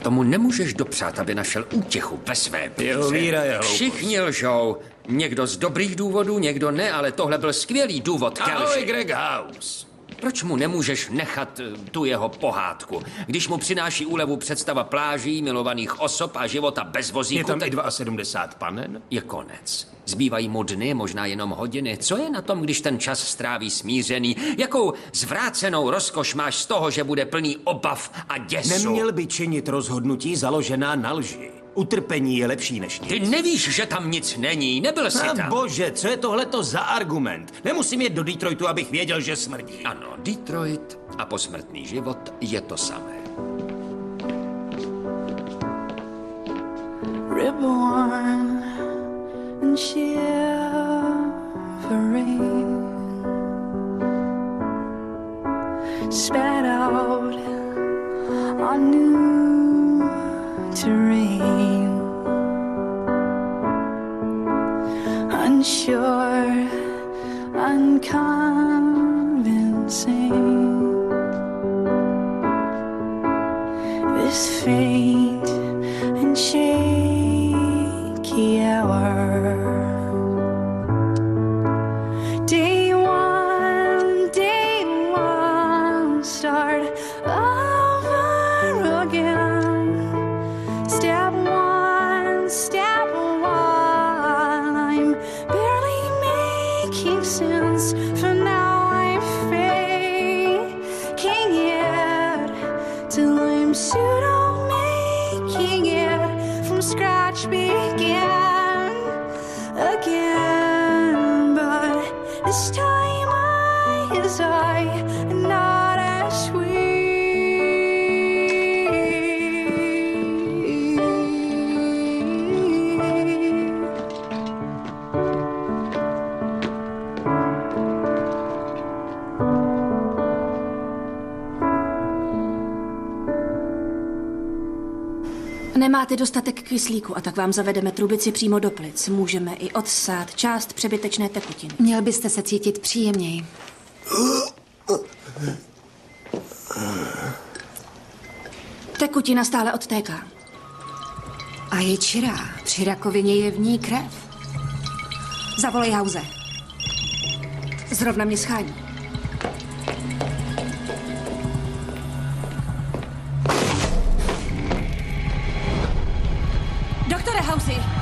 Tomu nemůžeš dopřát, aby našel útěchu ve své Jeho víra je hloupost. Všichni lžou. Někdo z dobrých důvodů, někdo ne, ale tohle byl skvělý důvod ke Ahoj, lži. Greg House. Proč mu nemůžeš nechat tu jeho pohádku? Když mu přináší úlevu představa pláží, milovaných osob a života bez vozíku, Je tam tak i 72 panen? je konec. Zbývají mu dny, možná jenom hodiny. Co je na tom, když ten čas stráví smířený? Jakou zvrácenou rozkoš máš z toho, že bude plný obav a děsu? Neměl by činit rozhodnutí založená na lži. Utrpení je lepší než nic. Ty nevíš, že tam nic není, nebyl jsi tam. Bože, co je tohleto za argument? Nemusím jet do Detroitu, abych věděl, že smrdí. Ano, Detroit a posmrtný život je to samé. Reborn and shivering, spat out on new terrain, unsure, unconvincing. This faint and shaky hour. Day one, start over again. Step one, I'm barely making sense. For now I'm faking it till I'm pseudo making it from scratch begin again. But this time I not as sweet. Nemáte dostatek kyslíku a tak vám zavedeme trubici přímo do plic. Můžeme i odsát část přebytečné tekutiny. Měl byste se cítit příjemněji. Tekutina stále odtéká. A je čirá. Při rakovině je v ní krev. Zavolej Hause. Zrovna mě schání. Doktore Housey!